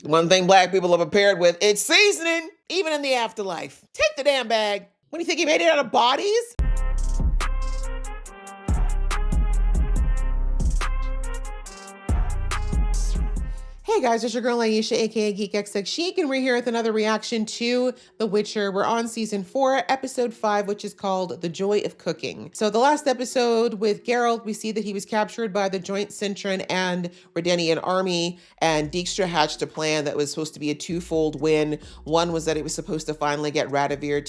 One thing black people are prepared with, it's seasoning, even in the afterlife. Take the damn bag. What do you think, he made it out of bodies? Hey guys, it's your girl Aisha, aka GeekXX Chic, and we're here with another reaction to The Witcher. We're on season 4, episode 5, which is called The Joy of Cooking. So the last episode with Geralt, we see that he was captured by the Joint Cintran and Redenian army, and Dijkstra hatched a plan that was supposed to be a twofold win. One was that it was supposed to finally get Radovid,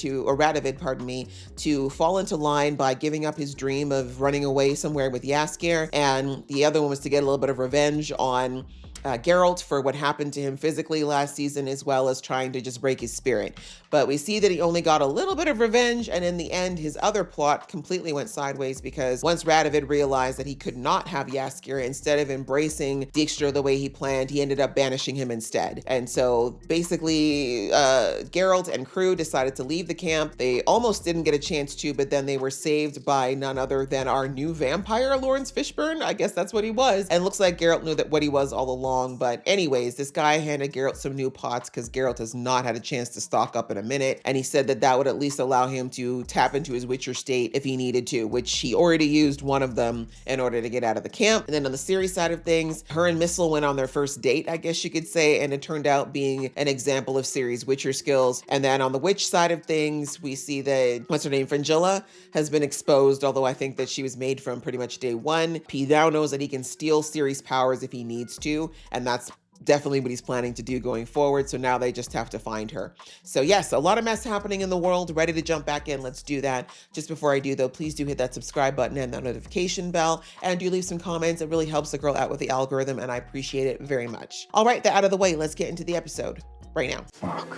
to fall into line by giving up his dream of running away somewhere with Jaskier, and the other one was to get a little bit of revenge on Geralt for what happened to him physically last season, as well as trying to just break his spirit. But we see that he only got a little bit of revenge, and in the end, his other plot completely went sideways, because once Radovid realized that he could not have Jaskier, instead of embracing Dijkstra the way he planned, he ended up banishing him instead. And so basically, Geralt and crew decided to leave the camp. They almost didn't get a chance to, but then they were saved by none other than our new vampire, Lawrence Fishburne. I guess that's what he was. And looks like Geralt knew that what he was all along. But anyways, this guy handed Geralt some new pots because Geralt has not had a chance to stock up in a minute. And he said that that would at least allow him to tap into his Witcher state if he needed to, which he already used one of them in order to get out of the camp. And then on the series side of things, her and Missel went on their first date, I guess you could say, and it turned out being an example of Ciri's Witcher skills. And then on the witch side of things, we see that, what's her name, Fringilla, has been exposed, although I think that she was made from pretty much day one. He now knows that he can steal Ciri's powers if he needs to, and that's definitely what he's planning to do going forward. So now they just have to find her. So yes, a lot of mess happening in the world. Ready to jump back in. Let's do that. Just before I do though, please do hit that subscribe button and that notification bell, and do leave some comments. It really helps the girl out with the algorithm, and I appreciate it very much. All right, that out of the way, let's get into the episode right now. Fuck.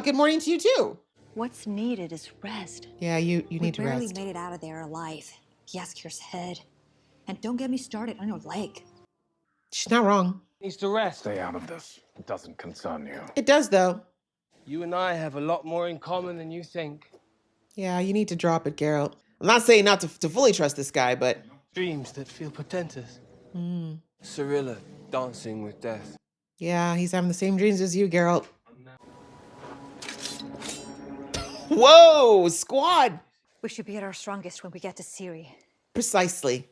Good morning to you too. What's needed is rest. Yeah, you need to We barely rest. made it out of there alive. Jaskier's head. And don't get me started on your leg. She's not wrong. Needs to rest. Stay out of this. It doesn't concern you. It does though. You and I have a lot more in common than you think. Yeah, you need to drop it, Geralt. I'm not saying not to fully trust this guy, but... Dreams that feel portentous. Cirilla dancing with death. Yeah, he's having the same dreams as you, Geralt. Whoa, squad! We should be at our strongest when we get to Ciri. Precisely.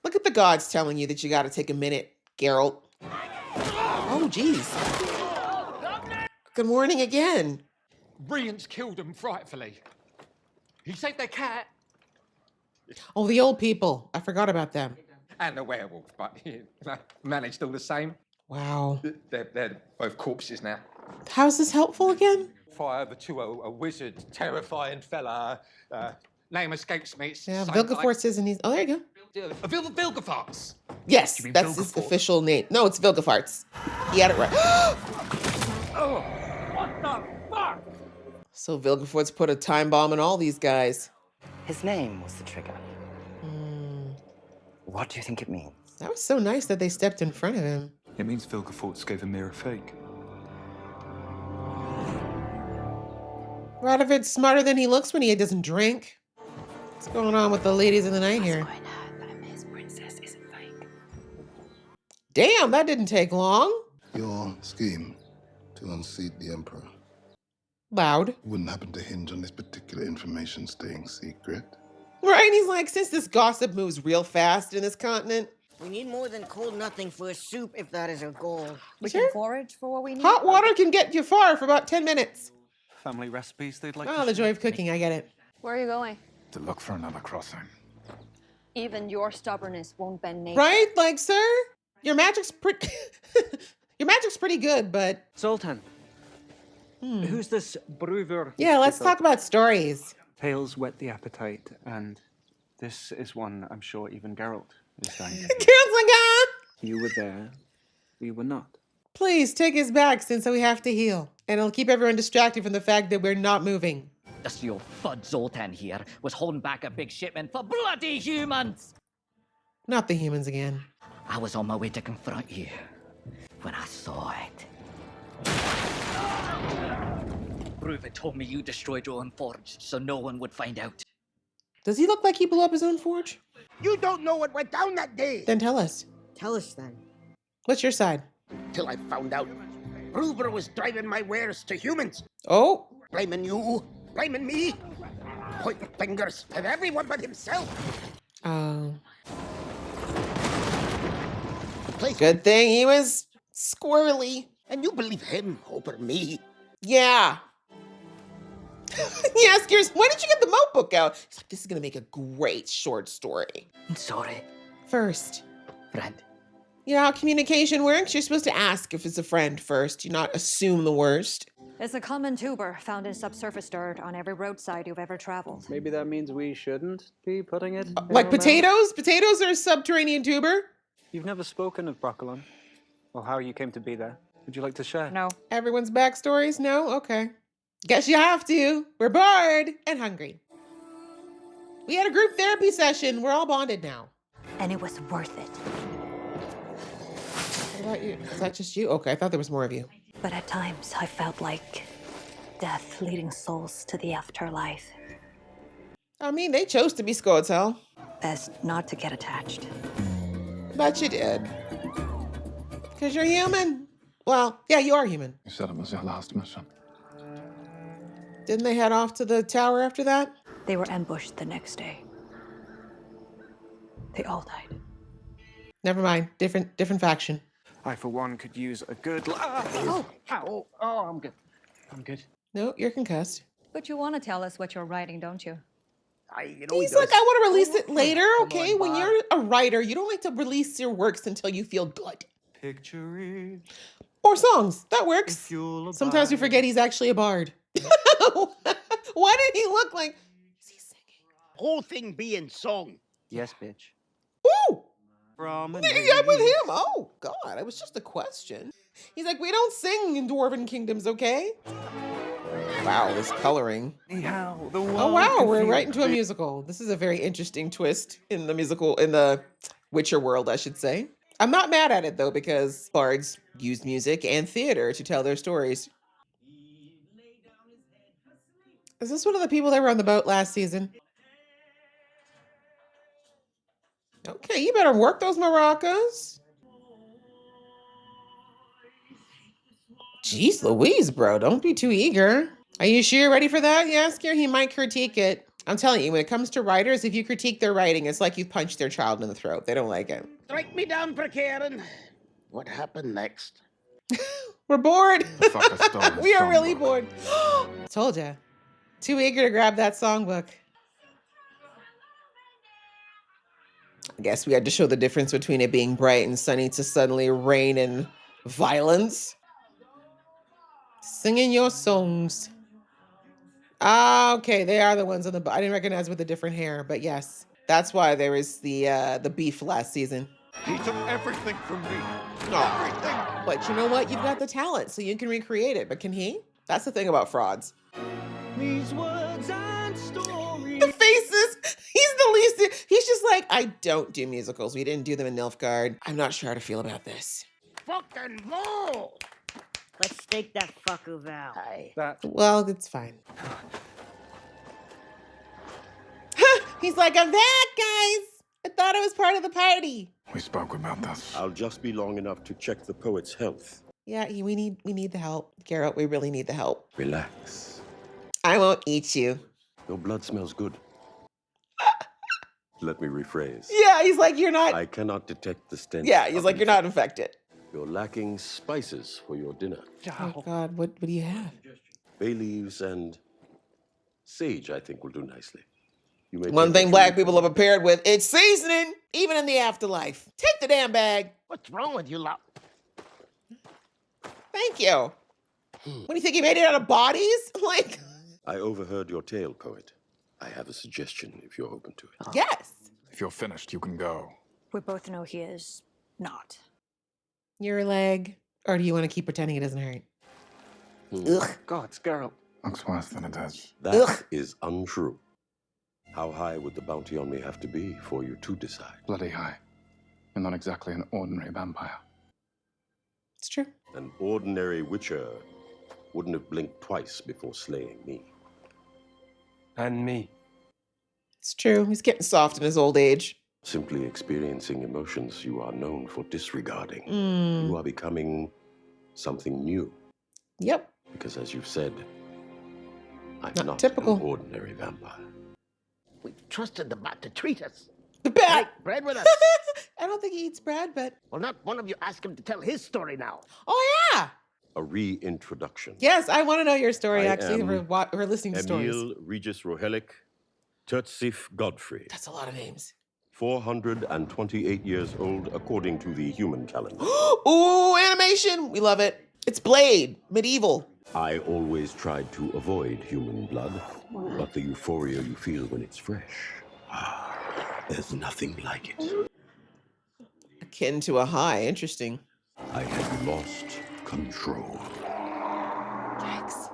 Look at the gods telling you that you gotta take a minute, Geralt. Oh, geez. Good morning again. Rian's killed them frightfully. He saved their cat Oh, the old people. I forgot about them. and the werewolf, but he managed all the same. Wow. They're both corpses now. How's this helpful again? Fire the two, a wizard, terrifying fella. Name escapes me. It's Yeah, something Vilgefortz says, and he's... Oh, there you go. like- Vilgefortz. Yes, You mean that's his Vilgefortz? official name. No, it's Vilgefortz. He had it right. Oh, what the fuck? So Vilgefortz put a time bomb on all these guys. His name was the trigger. What do you think it means? That was so nice that they stepped in front of him. It means Vilgefortz gave Amir a fake. Radovid's smarter than he looks when he doesn't drink. What's going on with the ladies of the night here? His princess isn't fake. Damn, that didn't take long. Your scheme to unseat the Emperor Loud. wouldn't happen to hinge on this particular information staying secret. Right? And he's like, since this gossip moves real fast in this continent. We need more than cold nothing for a soup if that is our goal. We Sure. can forage for what we need. Hot water can get you far for about 10 minutes. Family recipes they'd like Oh, the joy of cooking, I get it. Where are you going? to look for another crossing. Even your stubbornness won't bend nature. Right? Like, sir, your magic's pretty... your magic's pretty good, but... Zoltan, who's this brewer? Yeah, let's talk about stories. Tales whet the appetite, and this is one I'm sure even Geralt is dying. Geralt's like, ah! You were there, we were not. Please, take us back since we have to heal. And it'll keep everyone distracted from the fact that we're not moving. This your fud Zoltan here was holding back a big shipment for bloody humans. Not the humans again. I was on my way to confront you when I saw it. Reuven told me you destroyed your own forge so no one would find out. Does he look like he blew up his own forge? You don't know what went down that day. Then tell us. Tell us then. What's your side? Till I found out Gruber was driving my wares to humans. Oh. Blaming you, blaming me, pointing fingers at everyone but himself. Oh. Place Good thing he was squirrely. And you believe him over me. Yeah. He asked yours, when did you get the notebook out? He's like, this is gonna make a great short story. Sorry, First. friend. You know how communication works? You're supposed to ask if it's a friend first. You not assume the worst. It's a common tuber found in subsurface dirt on every roadside you've ever traveled. Maybe that means we shouldn't be putting it. Like down there? potatoes? Potatoes are a subterranean tuber. You've never spoken of Broccolon, or how you came to be there. Would you like to share? No. Everyone's backstories? No? Okay. Guess you have to. We're bored and hungry. We had a group therapy session. We're all bonded now. And it was worth it. What about you? Is that just you? Okay, I thought there was more of you. But at times, I felt like death leading souls to the afterlife. I mean, they chose to be Scotel. Best not to get attached. Bet you did. Because you're human. Well, yeah, you are human. You said it was your last mission. Didn't they head off to the tower after that? They were ambushed the next day. They all died. Never mind. Different faction. I, for one, could use a good. Oh, I'm good. I'm good. No, you're concussed. But you want to tell us what you're writing, don't you? He's like, I want to release it later, okay? When you're a writer, you don't like to release your works until you feel good. Picture it. Or songs. That works. Sometimes we forget he's actually a bard. Why did he look like... Is he singing? Whole thing being song. Yes, bitch. Ooh! Yeah, with him. Oh, God. It was just a question. He's like, we don't sing in Dwarven Kingdoms, okay? Wow, this coloring. Oh, wow. We're right into a musical. This is a very interesting twist in the musical, in the Witcher world, I should say. I'm not mad at it, though, because bards use music and theater to tell their stories. Is this one of the people that were on the boat last season? Okay, you better work those maracas. Jeez Louise, bro. Don't be too eager. Are you sure you're ready for that? Yaskier? He might critique it. I'm telling you, when it comes to writers, if you critique their writing, it's like you've punched their child in the throat. They don't like it. Strike me down, Karen. What happened next? We're bored. The fucker stole his We are really songbook. bored. Told ya. Too eager to grab that songbook. I guess we had to show the difference between it being bright and sunny to suddenly rain and violence. Singing your songs. Ah, okay, they are the ones on the... I didn't recognize with the different hair, but yes. That's why there was the beef last season. He took everything from me. Oh, but you know what? You've got the talent, so you can recreate it. But can he? That's the thing about frauds. These words and stories. The faces. He's the least. He's just like, I don't do musicals. We didn't do them in Nilfgaard. I'm not sure how to feel about this. Fucking wall. Let's stake that fucker Val. Well, it's fine. He's like, I'm back, guys. I thought I was part of the party. We spoke about this. I'll just be long enough to check the poet's health. Yeah, we need the help. Geralt, we really need the help. Relax. I won't eat you. Your blood smells good. Let me rephrase. Yeah, he's like, you're not. I cannot detect the stench. Yeah, he's like, you're not infected. You're lacking spices for your dinner. Oh, God, what do you have? Bay leaves and sage, I think, will do nicely. You may One take thing a black few- people are prepared with, it's seasoning, even in the afterlife. Take the damn bag. What's wrong with you lot? Thank you. What do you think, he made it out of bodies? Like, I overheard your tale, poet. I have a suggestion if you're open to it. yes. If you're finished, you can go. We both know he is not. Your leg. Or do you want to keep pretending it doesn't hurt? Ugh. God, Geralt. Looks worse than it is. That is untrue. How high would the bounty on me have to be for you to decide? Bloody high. You're not exactly an ordinary vampire. It's true. An ordinary witcher wouldn't have blinked twice before slaying me. And me. It's true. He's getting soft in his old age. Simply experiencing emotions you are known for disregarding. You are becoming something new. Yep. Because as you've said, I'm Not not typical. an ordinary vampire. We trusted the bat to treat us. The bat. Break bread with us. I don't think he eats bread, but Well, not one of you ask him to tell his story now. oh yeah. A reintroduction. Yes, I want to know your story. I Actually, am we're listening to stories. Emil Regis Rohelic Tertsif Godfrey. That's a lot of names. 428 years old according to the human calendar. Ooh, animation. We love it. It's Blade, medieval. I always tried to avoid human blood, but the euphoria you feel when it's fresh, there's nothing like it. Akin to a high. Interesting. I had lost control. Yikes.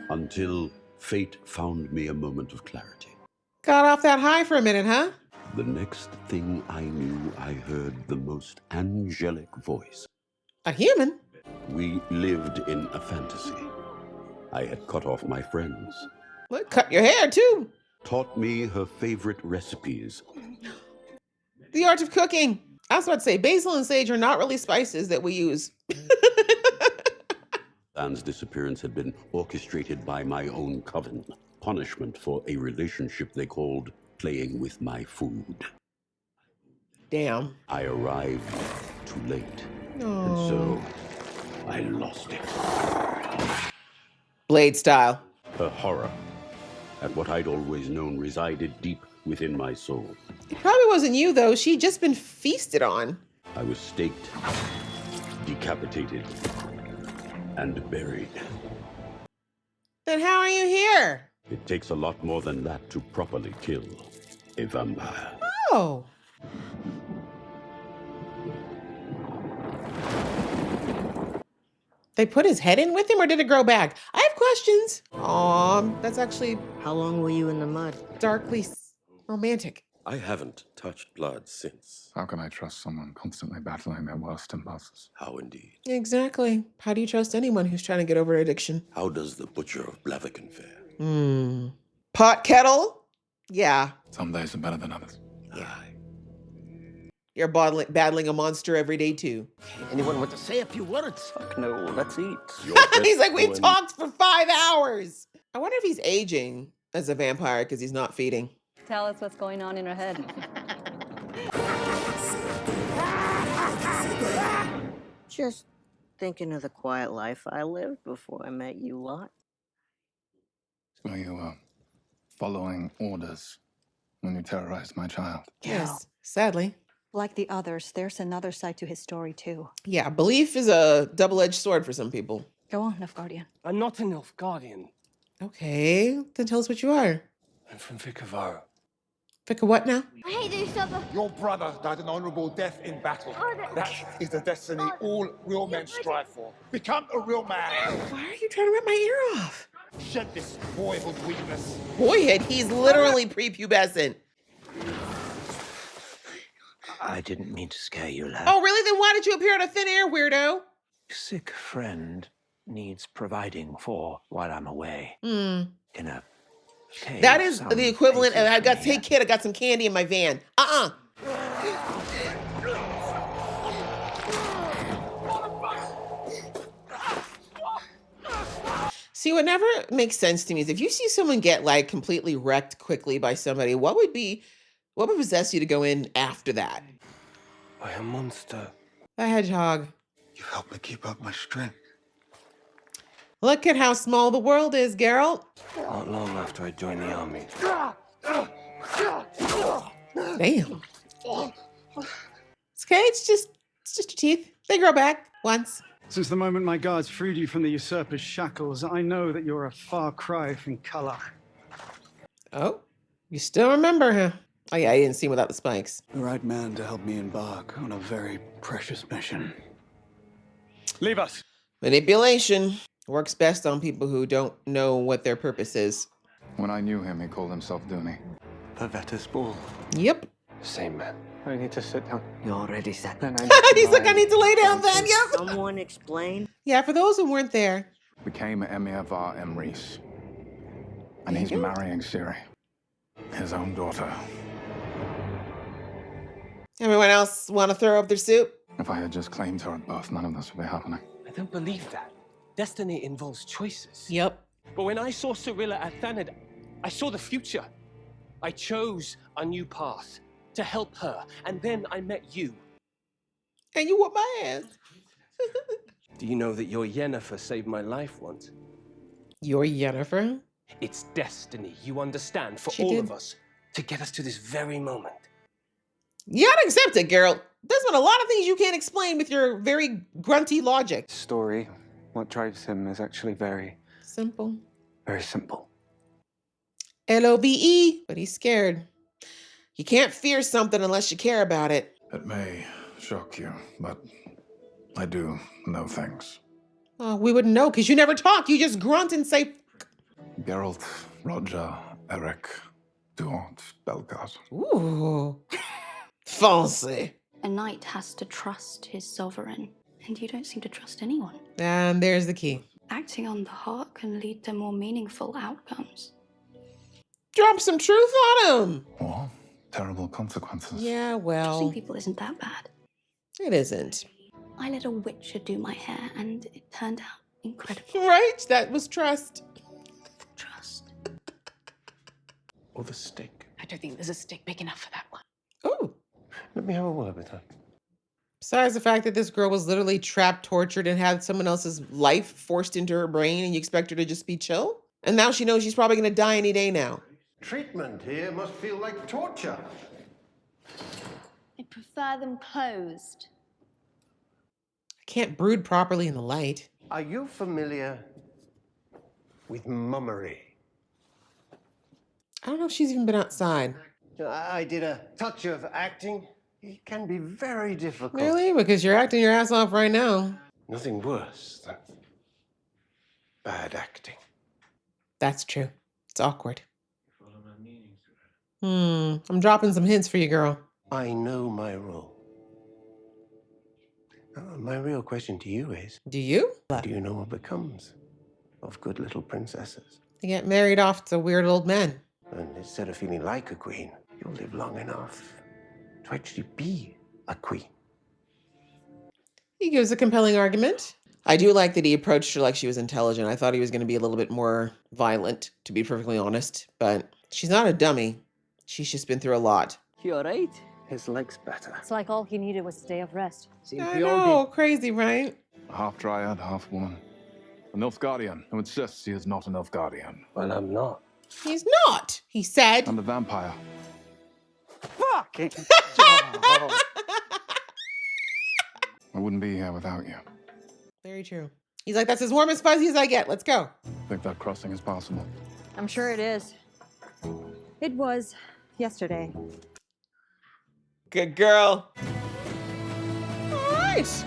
Until fate found me a moment of clarity. Got off that high for a minute, huh? The next thing I knew, I heard the most angelic voice. A human? We lived in a fantasy. I had cut off my friends, What? Cut your hair too. taught me her favorite recipes. The art of cooking. I was about to say, basil and sage are not really spices that we use. Anne's disappearance had been orchestrated by my own coven. Punishment for a relationship they called playing with my food. Damn. I arrived too late, and so I lost it. Blade style. Her horror at what I'd always known resided deep within my soul. It probably wasn't you, though. She'd just been feasted on. I was staked, decapitated, and buried. Then how are you here? It takes a lot more than that to properly kill a vampire. Oh. They put his head in with him, or did it grow back? I have questions. That's actually How long were you in the mud? darkly romantic. I haven't touched blood since. How can I trust someone constantly battling their worst impulses? How indeed? Exactly. How do you trust anyone who's trying to get over addiction? How does the butcher of Blaviken fare? Pot kettle? Yeah. Some days are better than others. Aye. You're battling a monster every day, too. Anyone want to say a few words? Fuck no, let's eat. He's like, we've talked for 5 hours. I wonder if he's aging as a vampire because he's not feeding. Tell us what's going on in her head. Just thinking of the quiet life I lived before I met you lot. Were you following orders when you terrorized my child? Yes, sadly. Like the others, there's another side to his story, too. Yeah, belief is a double-edged sword for some people. Go on, Nilfgaardian. I'm not an Nilfgaardian. Okay, then tell us what you are. I'm from Vikavaro. Pick a what now? I hate this other. Your brother died an honorable death in battle. That is the destiny all real men strive for. Become a real man. Why are you trying to rip my ear off? Shed this boyhood weakness. Boyhood, he's literally prepubescent. I didn't mean to scare you, lad. Oh, really? Then why did you appear out of thin air, weirdo? Sick friend needs providing for while I'm away. In a cave. That is some the equivalent of, places I got, from hey here. kid, I got some candy in my van. See, what never makes sense to me is if you see someone get like completely wrecked quickly by somebody, what would possess you to go in after that? By a monster. A hedgehog. You help me keep up my strength. Look at how small the world is, Geralt. Not long after I joined the army. Damn. It's okay, it's just your teeth. They grow back once. Since the moment my guards freed you from the usurper's shackles, I know that you're a far cry from color. Oh, you still remember, huh? Oh yeah, I didn't see him without the spikes. The right man to help me embark on a very precious mission. Leave us. Manipulation works best on people who don't know what their purpose is. When I knew him, he called himself Dooney. Pavetta's ball. Yep. Same man. I need to sit down. You already sat Then He's like, I need to lay down then, yep. Someone explain? Yeah, for those who weren't there. Became Emir var Emrys. And he's marrying Ciri, his own daughter. Everyone else want to throw up their soup? If I had just claimed her at birth, none of this would be happening. I don't believe that. Destiny involves choices. Yep. But when I saw Cyrilla at Thanad, I saw the future. I chose a new path to help her, and then I met you. And you whooped my ass. Do you know that your Yennefer saved my life once? Your Yennefer? It's destiny, you understand, for She all did. of us, to get us to this very moment. You gotta accept it, Geralt. There's been a lot of things you can't explain with your very grunty logic. Story, what drives him is actually very simple. Very simple. LOVE, but he's scared. You can't fear something unless you care about it. It may shock you, but I do know things. Oh, we wouldn't know because you never talk. You just grunt and say, Geralt, Roger, Eric, Duant, Belgard. ooh, fancy. A knight has to trust his sovereign, and you don't seem to trust anyone. And there's the key. Acting on the heart can lead to more meaningful outcomes. Drop some truth on him. Or terrible consequences. Yeah, well, Trusting people isn't that bad. it isn't. I let a witcher do my hair, and it turned out incredible. Right? That was trust. Trust. Or the stick. I don't think there's a stick big enough for that one. Oh. Let me have a word with her. Besides the fact that this girl was literally trapped, tortured, and had someone else's life forced into her brain, and you expect her to just be chill? And now she knows she's probably going to die any day now. Treatment here must feel like torture. I prefer them closed. I can't brood properly in the light. Are you familiar with mummery? I don't know if she's even been outside. I did a touch of acting. It can be very difficult. Really? Because you're acting your ass off right now. Nothing worse than bad acting. That's true. It's awkward. I'm dropping some hints for you, girl. I know my role. My real question to you is... Do you? Do you know what becomes of good little princesses? They get married off to weird old men. And instead of feeling like a queen, you'll live long enough to actually be a queen. He gives a compelling argument. I do like that he approached her like she was intelligent. I thought he was going to be a little bit more violent, to be perfectly honest. But she's not a dummy. She's just been through a lot. You all right? His leg's better. It's like all he needed was a day of rest. I know, crazy, right? A half-dryad, half-woman. A Nilfgaardian who insists he is not a Nilfgaardian. Well, I'm not. He's not, he said. I'm a vampire. Fucking. I wouldn't be here without you. Very true. He's like, that's as warm as fuzzy as I get. Let's go. Think that crossing is possible? I'm sure it is. It was yesterday. Good girl. All right.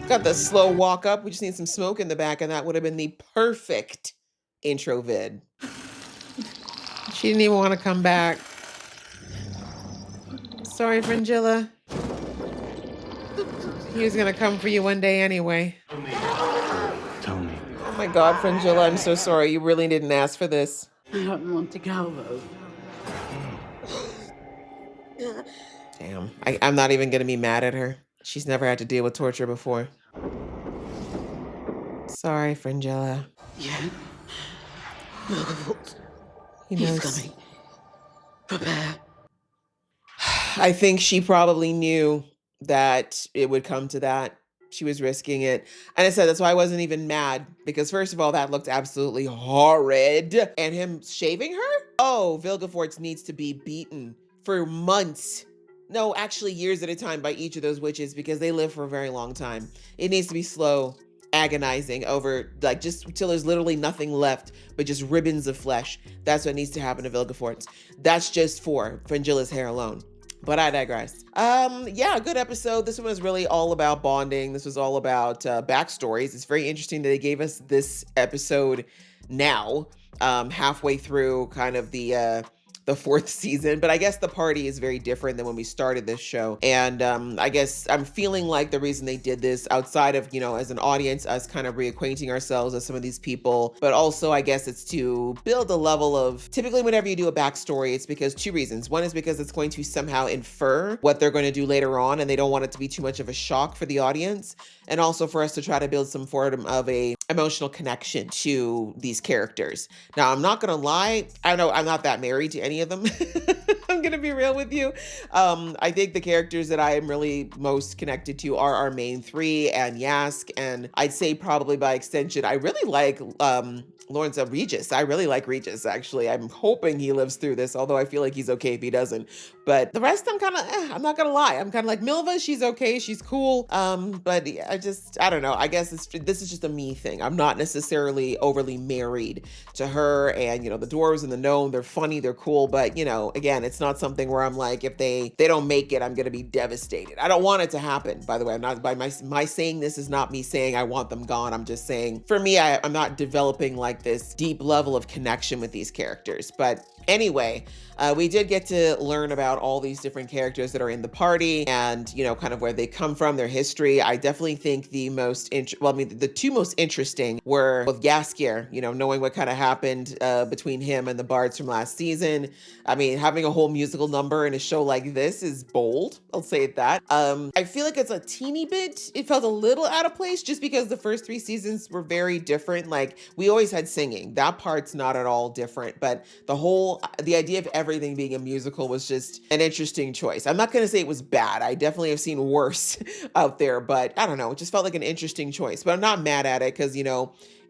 Got the slow walk up. We just need some smoke in the back, and that would have been the perfect intro vid. She didn't even want to come back. Sorry, Fringilla. He was going to come for you one day anyway. Tell me. Oh my God, Fringilla, I'm so sorry. You really didn't ask for this. I don't want to go, though. Damn. I'm not even going to be mad at her. She's never had to deal with torture before. Sorry, Fringilla. Yeah. He He's knows. coming. Prepare. I think she probably knew that it would come to that. She was risking it. And I said, that's why I wasn't even mad. Because first of all, that looked absolutely horrid. And him shaving her? Oh, Vilgefortz needs to be beaten for months. No, actually years at a time by each of those witches because they live for a very long time. It needs to be slow, agonizing over, like, just till there's literally nothing left but just ribbons of flesh. That's what needs to happen to Vilgefortz. That's just for Fringilla's hair alone. But I digress. Yeah, good episode. This one was really all about bonding. This was all about backstories. It's very interesting that they gave us this episode now, halfway through kind of the the 4th season, but I guess the party is very different than when we started this show. And I guess I'm feeling like the reason they did this, outside of, as an audience, us kind of reacquainting ourselves with some of these people, but also I guess it's to build a level of, typically whenever you do a backstory, it's because 2 reasons. One is because it's going to somehow infer what they're going to do later on, and they don't want it to be too much of a shock for the audience. And also for us to try to build some form of a emotional connection to these characters. Now, I'm not gonna lie, I know I'm not that married to any of them. I'm gonna be real with you. I think the characters that I am really most connected to are our main 3 and Yask, and I'd say probably by extension, I really like Lawrence of Regis. I really like Regis, actually. I'm hoping he lives through this, although I feel like he's okay if he doesn't. But the rest, I'm kind of, I'm not gonna lie. I'm kind of like Milva, she's okay, she's cool. But I don't know. I guess this is just a me thing. I'm not necessarily overly married to her, and the dwarves and the gnome, they're funny, they're cool, but again, it's not something where I'm like, if they don't make it, I'm gonna be devastated. I don't want it to happen, by the way. I'm not, by my saying this is not me saying I want them gone. I'm just saying, for me, I'm not developing like this deep level of connection with these characters. But anyway, we did get to learn about all these different characters that are in the party and, kind of where they come from, their history. I definitely think the the 2 most interesting were with Yaskier, knowing what kind of happened between him and the bards from last season. I mean, having a whole musical number in a show like this is bold. I'll say it that. I feel like it's a teeny bit, it felt a little out of place just because the first 3 seasons were very different. Like, we always had singing. That part's not at all different, but the idea of everything being a musical was just an interesting choice. I'm not going to say it was bad. I definitely have seen worse out there, but I don't know. It just felt like an interesting choice, but I'm not mad at it because,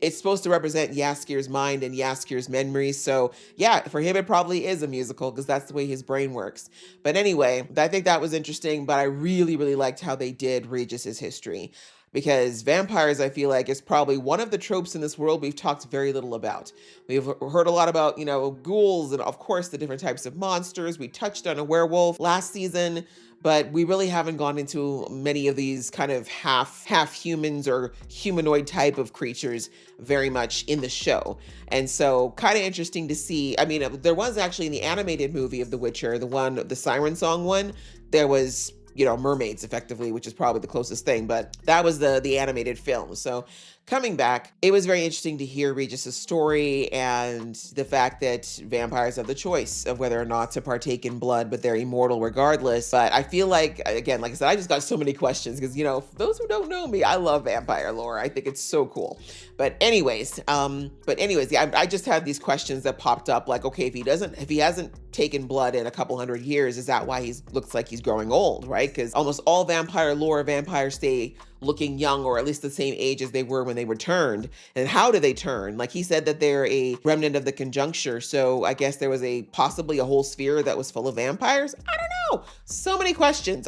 it's supposed to represent Yaskir's mind and Yaskir's memories. So yeah, for him, it probably is a musical because that's the way his brain works. But anyway, I think that was interesting, but I really, really liked how they did Regis's history. Because vampires, I feel like, is probably one of the tropes in this world we've talked very little about. We've heard a lot about, ghouls and, of course, the different types of monsters. We touched on a werewolf last season, but we really haven't gone into many of these kind of half humans or humanoid type of creatures very much in the show. And so kind of interesting to see. I mean, there was actually in the animated movie of The Witcher, the Siren Song one, there was mermaids effectively, which is probably the closest thing, but that was the animated film. So coming back, it was very interesting to hear Regis's story and the fact that vampires have the choice of whether or not to partake in blood, but they're immortal regardless. But I feel like, again, like I said, I just got so many questions because, those who don't know me, I love vampire lore. I think it's so cool. But anyways, yeah, I just had these questions that popped up like, okay, if he hasn't taken blood in a couple hundred years, is that why he looks like he's growing old, right? Because almost all vampire lore, vampires stay looking young or at least the same age as they were when they were turned. And how do they turn? Like he said that they're a remnant of the conjuncture. So I guess there was possibly a whole sphere that was full of vampires. I don't know. So many questions.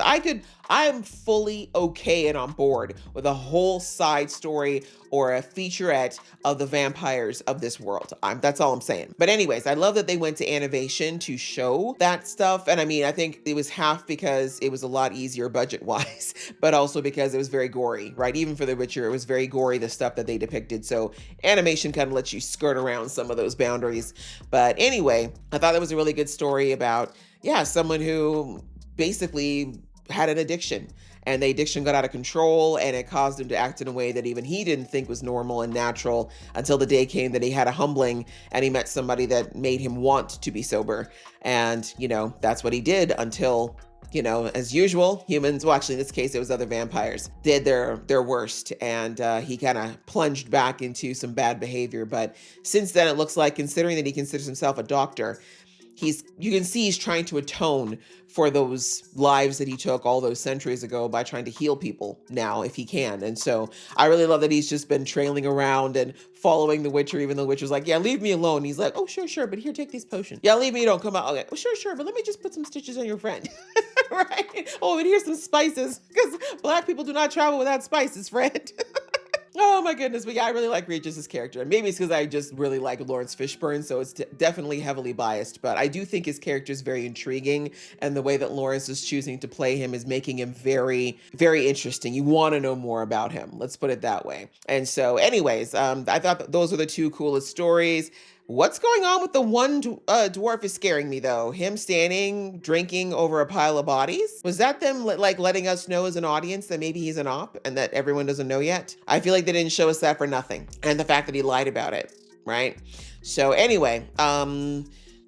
I'm fully okay and on board with a whole side story or a featurette of the vampires of this world. That's all I'm saying. But anyways, I love that they went to animation to show that stuff. And I mean, I think it was half because it was a lot easier budget-wise, but also because it was very gory, right? Even for The Witcher, it was very gory, the stuff that they depicted. So animation kind of lets you skirt around some of those boundaries. But anyway, I thought that was a really good story about, someone who basically had an addiction, and the addiction got out of control and it caused him to act in a way that even he didn't think was normal and natural until the day came that he had a humbling and he met somebody that made him want to be sober. And, that's what he did until, as usual, humans, well, actually in this case, it was other vampires, did their worst. And he kind of plunged back into some bad behavior. But since then, it looks like, considering that he considers himself a doctor, you can see he's trying to atone for those lives that he took all those centuries ago by trying to heal people now if he can. And so I really love that he's just been trailing around and following the Witcher, even though the Witcher's like, yeah, leave me alone. He's like, oh, sure, but here, take these potions. Yeah, leave me, don't come out. Okay, oh, sure, but let me just put some stitches on your friend. Right? Oh, and here's some spices, because Black people do not travel without spices, friend. Oh my goodness, but yeah, I really like Regis's character. And maybe it's because I just really like Lawrence Fishburne, so it's definitely heavily biased. But I do think his character is very intriguing, and the way that Lawrence is choosing to play him is making him very, very interesting. You want to know more about him. Let's put it that way. And so anyways, I thought those are the 2 coolest stories. What's going on with the one dwarf is scaring me though. Him standing, drinking over a pile of bodies. Was that them like letting us know as an audience that maybe he's an op and that everyone doesn't know yet? I feel like they didn't show us that for nothing. And the fact that he lied about it, right? So anyway,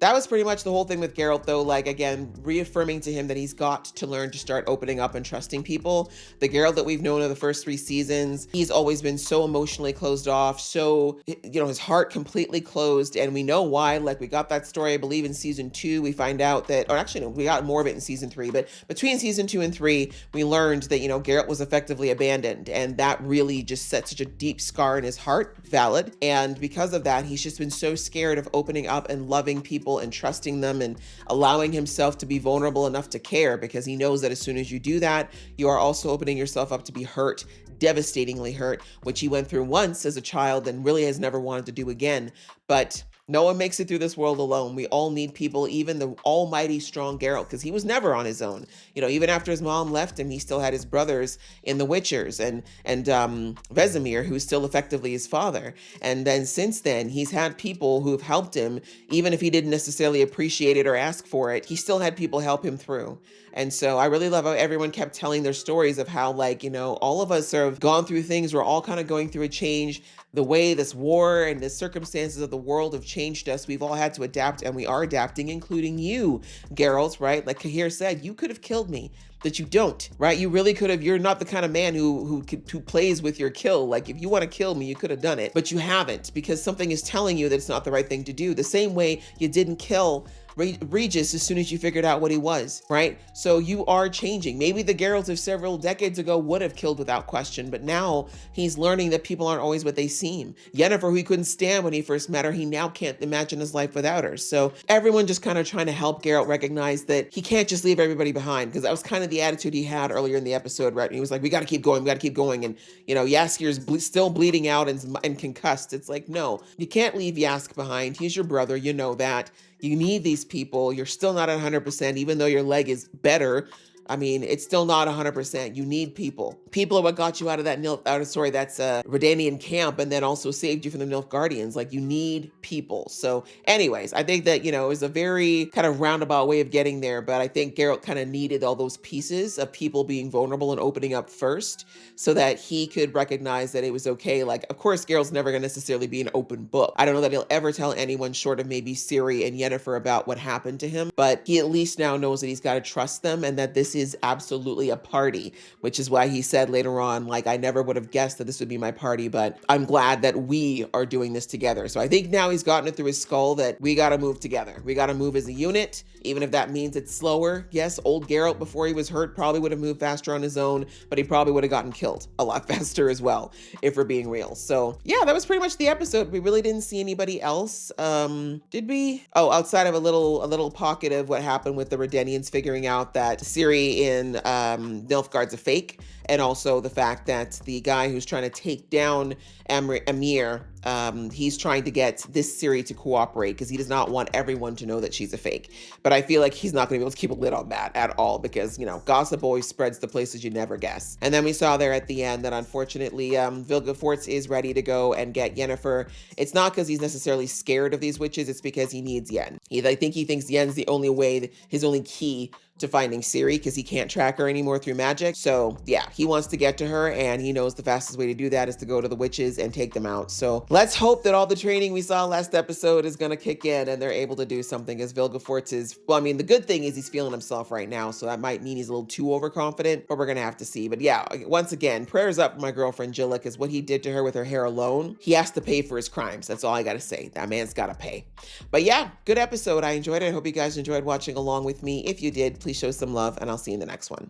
that was pretty much the whole thing with Geralt though, like again, reaffirming to him that he's got to learn to start opening up and trusting people. The Geralt that we've known of the first 3 seasons, he's always been so emotionally closed off, so, you know, his heart completely closed, and we know why. Like we got that story, I believe in season 2, we find out that, or actually no, we got more of it in season 3, but between season 2 and 3, we learned that, you know, Geralt was effectively abandoned, and that really just set such a deep scar in his heart, valid, and because of that, he's just been so scared of opening up and loving people and trusting them and allowing himself to be vulnerable enough to care, because he knows that as soon as you do that, you are also opening yourself up to be hurt, devastatingly hurt, which he went through once as a child and really has never wanted to do again. But no one makes it through this world alone. We all need people, even the almighty strong Geralt, because he was never on his own. You know, even after his mom left him, he still had his brothers in the Witchers and Vesemir, who's still effectively his father. And then since then, he's had people who have helped him, even if he didn't necessarily appreciate it or ask for it. He still had people help him through. And so I really love how everyone kept telling their stories of how, like, you know, all of us have gone through things. We're all kind of going through a change. The way this war and the circumstances of the world have changed us, we've all had to adapt, and we are adapting, including you, Geralt, right? Like Cahir said, you could have killed me, that you don't, right? You really could have. You're not the kind of man who plays with your kill. Like if you want to kill me, you could have done it, but you haven't, because something is telling you that it's not the right thing to do. The same way you didn't kill Regis as soon as you figured out what he was, right? So you are changing. Maybe the Geralt of several decades ago would have killed without question, but now he's learning that people aren't always what they seem. Yennefer, who he couldn't stand when he first met her, he now can't imagine his life without her. So everyone just kind of trying to help Geralt recognize that he can't just leave everybody behind, because that was kind of the attitude he had earlier in the episode, right? And he was like, we got to keep going, we got to keep going. And, you know, Yaskir's still bleeding out and concussed. It's like, no, you can't leave Yask behind. He's your brother, you know that. You need these people. You're still not 100%, even though your leg is better. I mean, it's still not 100%. You need people. People are what got you out of that Redanian camp, and then also saved you from the Nilfgaardians. Like, you need people. So anyways, I think that, you know, it was a very kind of roundabout way of getting there, but I think Geralt kind of needed all those pieces of people being vulnerable and opening up first so that he could recognize that it was okay. Like, of course, Geralt's never going to necessarily be an open book. I don't know that he'll ever tell anyone short of maybe Ciri and Yennefer about what happened to him, but he at least now knows that he's got to trust them and that this is absolutely a party, which is why he said later on, like, I never would have guessed that this would be my party, but I'm glad that we are doing this together. So I think now he's gotten it through his skull that we got to move together. We got to move as a unit, even if that means it's slower. Yes, old Geralt before he was hurt probably would have moved faster on his own, but he probably would have gotten killed a lot faster as well, if we're being real. So yeah, that was pretty much the episode. We really didn't see anybody else. Did we? Oh, outside of a little pocket of what happened with the Redanians figuring out that Ciri in Nilfgaard's a fake, and also the fact that the guy who's trying to take down Emir, he's trying to get this Ciri to cooperate because he does not want everyone to know that she's a fake. But I feel like he's not going to be able to keep a lid on that at all because, you know, gossip always spreads to places you never guess. And then we saw there at the end that unfortunately Vilgefortz is ready to go and get Yennefer. It's not because he's necessarily scared of these witches, it's because he needs Yen. I think he thinks Yen's the only way, his only key to finding Ciri, because he can't track her anymore through magic. So yeah, he wants to get to her, and he knows the fastest way to do that is to go to the witches and take them out. So let's hope that all the training we saw last episode is going to kick in and they're able to do something, as Vilgefortz is, well, I mean, the good thing is he's feeling himself right now, so that might mean he's a little too overconfident, but we're going to have to see. But yeah, once again, prayers up for my girlfriend Jilla, because what he did to her with her hair alone, he has to pay for his crimes. That's all I got to say. That man's got to pay. But yeah, good episode. I enjoyed it. I hope you guys enjoyed watching along with me. If you did, please show some love, and I'll see you in the next one.